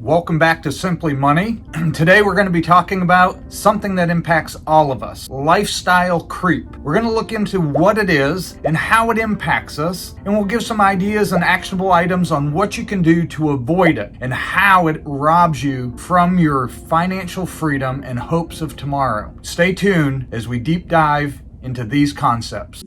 Welcome back to Simply Money. Today we're going to be talking about something that impacts all of us, lifestyle creep. We're going to look into what it is and how it impacts us, and we'll give some ideas and actionable items on what you can do to avoid it and how it robs you from your financial freedom and hopes of tomorrow. Stay tuned as we deep dive into these concepts.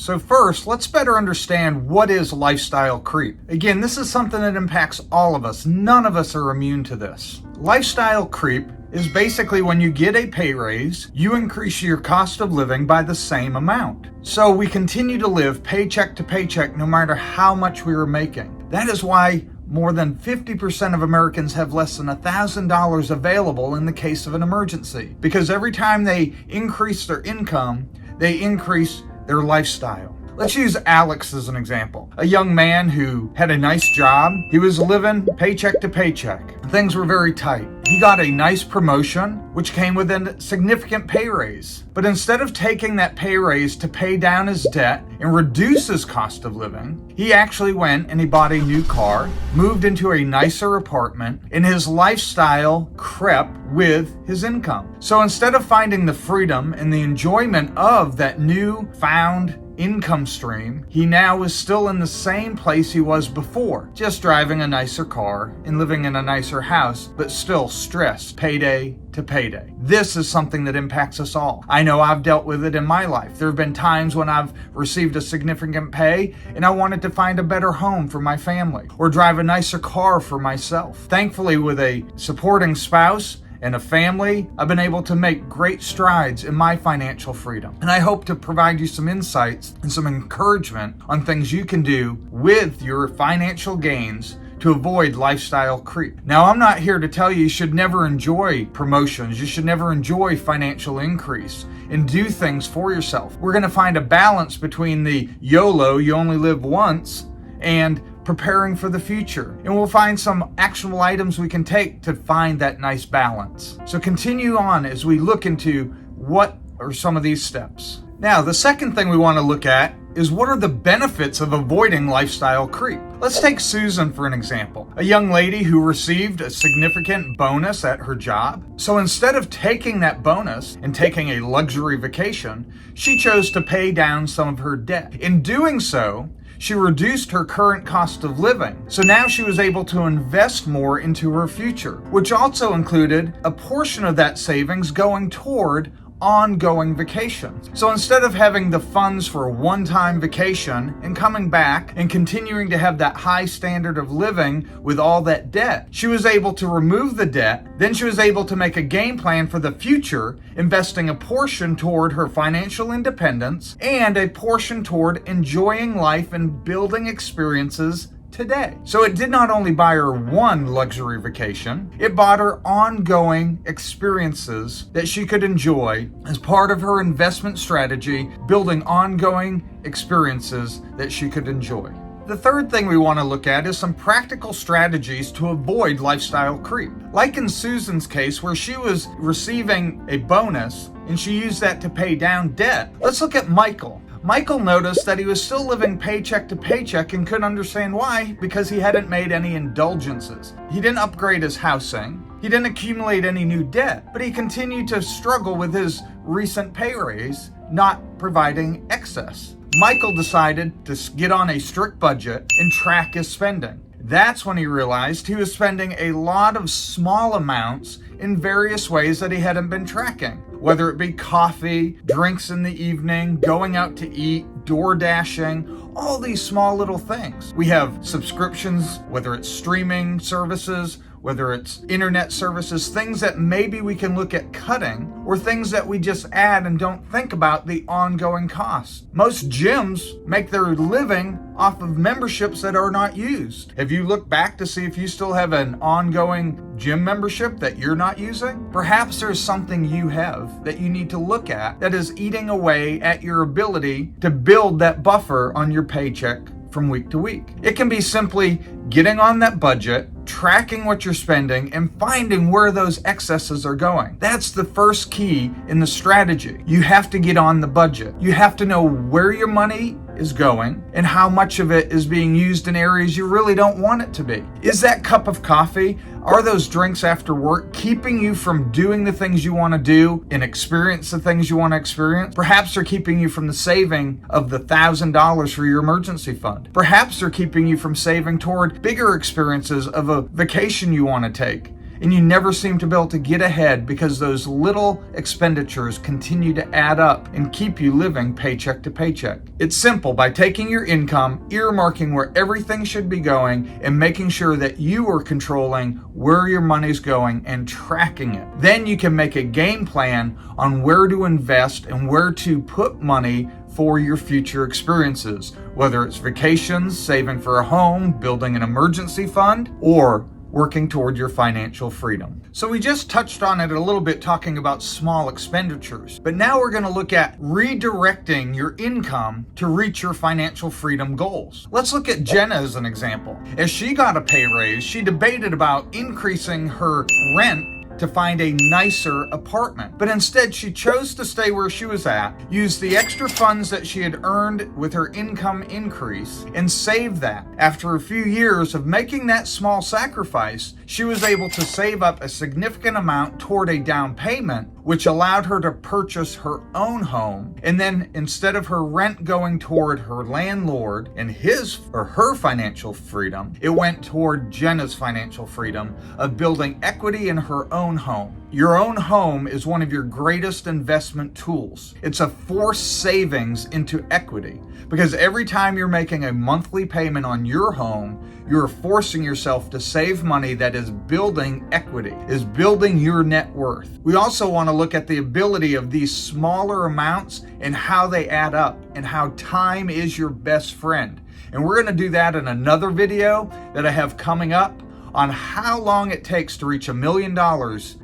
So first, let's better understand what is lifestyle creep. Again, this is something that impacts all of us. None of us are immune to this. Lifestyle creep is basically when you get a pay raise, you increase your cost of living by the same amount. So we continue to live paycheck to paycheck no matter how much we were making. That is why more than 50% of Americans have less than $1,000 available in the case of an emergency. Because every time they increase their income, they increase their lifestyle. Let's use Alex as an example. A young man who had a nice job. He was living paycheck to paycheck. Things were very tight. He got a nice promotion, which came with a significant pay raise. But instead of taking that pay raise to pay down his debt and reduce his cost of living, he actually went and he bought a new car, moved into a nicer apartment, and his lifestyle crept with his income. So instead of finding the freedom and the enjoyment of that new found income stream, he now is still in the same place he was before, just driving a nicer car and living in a nicer house, but still stressed payday to payday. This is something that impacts us all. I know I've dealt with it in my life. There have been times when I've received a significant pay and I wanted to find a better home for my family or drive a nicer car for myself. Thankfully, with a supporting spouse and a family, I've been able to make great strides in my financial freedom. And I hope to provide you some insights and some encouragement on things you can do with your financial gains to avoid lifestyle creep. Now, I'm not here to tell you should never enjoy promotions. You should never enjoy financial increase and do things for yourself. We're going to find a balance between the YOLO, you only live once, and preparing for the future. And we'll find some actionable items we can take to find that nice balance. So continue on as we look into what are some of these steps. Now, the second thing we want to look at is what are the benefits of avoiding lifestyle creep. Let's take Susan for an example, a young lady who received a significant bonus at her job. So instead of taking that bonus and taking a luxury vacation, she chose to pay down some of her debt. In doing so, she reduced her current cost of living. So now she was able to invest more into her future, which also included a portion of that savings going toward ongoing vacations. So instead of having the funds for a one-time vacation and coming back and continuing to have that high standard of living with all that debt, she was able to remove the debt. Then she was able to make a game plan for the future, investing a portion toward her financial independence and a portion toward enjoying life and building experiences today. So it did not only buy her one luxury vacation, it bought her ongoing experiences that she could enjoy as part of her investment strategy, building ongoing experiences that she could enjoy. The third thing we want to look at is some practical strategies to avoid lifestyle creep. Like in Susan's case, where she was receiving a bonus and she used that to pay down debt, let's look at Michael. Michael noticed that he was still living paycheck to paycheck and couldn't understand why, because he hadn't made any indulgences. He didn't upgrade his housing. He didn't accumulate any new debt, but he continued to struggle with his recent pay raise, not providing excess. Michael decided to get on a strict budget and track his spending. That's when he realized he was spending a lot of small amounts in various ways that he hadn't been tracking, whether it be coffee, drinks in the evening, going out to eat, door dashing, all these small little things. We have subscriptions, whether it's streaming services, whether it's internet services, things that maybe we can look at cutting, or things that we just add and don't think about the ongoing costs. Most gyms make their living off of memberships that are not used. Have you looked back to see if you still have an ongoing gym membership that you're not using? Perhaps there's something you have that you need to look at that is eating away at your ability to build that buffer on your paycheck from week to week. It can be simply getting on that budget, tracking what you're spending, and finding where those excesses are going. That's the first key in the strategy. You have to get on the budget. You have to know where your money is going and how much of it is being used in areas you really don't want it to be. Is that cup of coffee, are those drinks after work keeping you from doing the things you want to do and experience the things you want to experience? Perhaps they're keeping you from the saving of the $1,000 for your emergency fund. Perhaps they're keeping you from saving toward bigger experiences of a vacation you want to take. And you never seem to be able to get ahead because those little expenditures continue to add up and keep you living paycheck to paycheck. It's simple. By taking your income, earmarking where everything should be going, and making sure that you are controlling where your money's going and tracking it. Then you can make a game plan on where to invest and where to put money for your future experiences, whether it's vacations, saving for a home, building an emergency fund, or working toward your financial freedom. So we just touched on it a little bit talking about small expenditures, but now we're going to look at redirecting your income to reach your financial freedom goals. Let's look at Jenna as an example. As she got a pay raise, she debated about increasing her rent to find a nicer apartment. But instead, she chose to stay where she was at, use the extra funds that she had earned with her income increase, and save that. After a few years of making that small sacrifice, she was able to save up a significant amount toward a down payment, which allowed her to purchase her own home. And then instead of her rent going toward her landlord and his or her financial freedom, it went toward Jenna's financial freedom of building equity in her own home. Your own home is one of your greatest investment tools. It's a forced savings into equity, because every time you're making a monthly payment on your home, you're forcing yourself to save money that is building equity, is building your net worth. We also want to look at the ability of these smaller amounts and how they add up, and how time is your best friend. And we're going to do that in another video that I have coming up on how long it takes to reach $1 million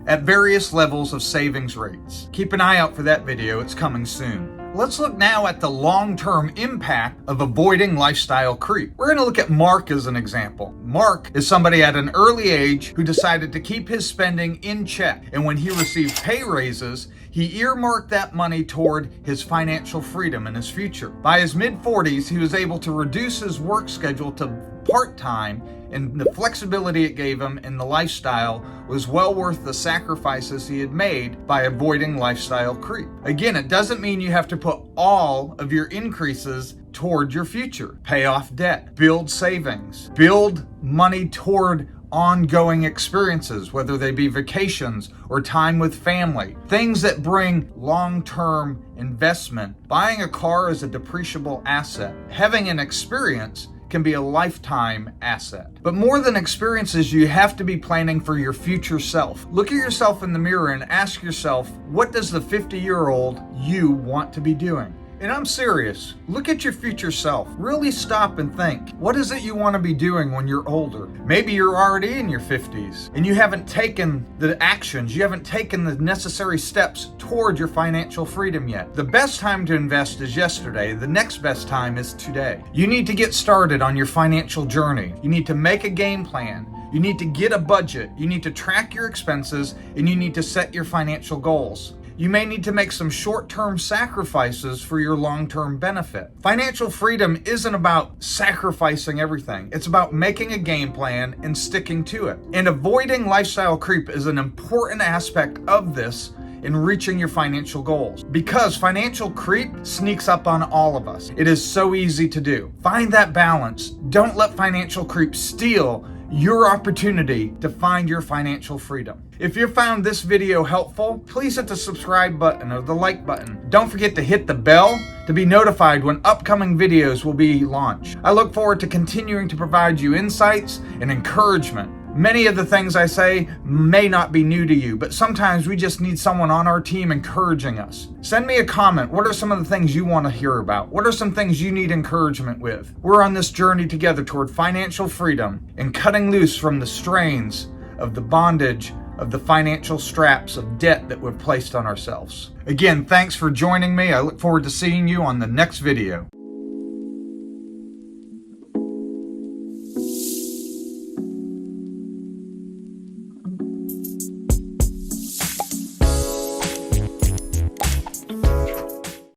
at various levels of savings rates. Keep an eye out for that video, it's coming soon. Let's look now at the long-term impact of avoiding lifestyle creep. We're going to look at Mark as an example. Mark is somebody at an early age who decided to keep his spending in check. And when he received pay raises, he earmarked that money toward his financial freedom and his future. By his mid-40s, he was able to reduce his work schedule to part-time, and the flexibility it gave him in the lifestyle was well worth the sacrifices he had made by avoiding lifestyle creep. Again, it doesn't mean you have to put all of your increases toward your future. Pay off debt, build savings, build money toward ongoing experiences, whether they be vacations or time with family, things that bring long-term investment. Buying a car is a depreciable asset. Having an experience can be a lifetime asset. But more than experiences, you have to be planning for your future self. Look at yourself in the mirror and ask yourself, what does the 50-year-old you want to be doing? And I'm serious. Look at your future self. Really stop and think. What is it you want to be doing when you're older? Maybe you're already in your 50s and you haven't taken the actions, you haven't taken the necessary steps toward your financial freedom yet. The best time to invest is yesterday. The next best time is today. You need to get started on your financial journey. You need to make a game plan. You need to get a budget. You need to track your expenses, and you need to set your financial goals. You may need to make some short-term sacrifices for your long-term benefit. Financial freedom isn't about sacrificing everything. It's about making a game plan and sticking to it. And avoiding lifestyle creep is an important aspect of this in reaching your financial goals, because financial creep sneaks up on all of us. It is so easy to do. Find that balance. Don't let financial creep steal your opportunity to find your financial freedom. If you found this video helpful, please hit the subscribe button or the like button. Don't forget to hit the bell to be notified when upcoming videos will be launched. I look forward to continuing to provide you insights and encouragement. Many of the things I say may not be new to you, but sometimes we just need someone on our team encouraging us. Send me a comment. What are some of the things you want to hear about? What are some things you need encouragement with? We're on this journey together toward financial freedom and cutting loose from the strains of the bondage of the financial straps of debt that we've placed on ourselves. Again, thanks for joining me. I look forward to seeing you on the next video.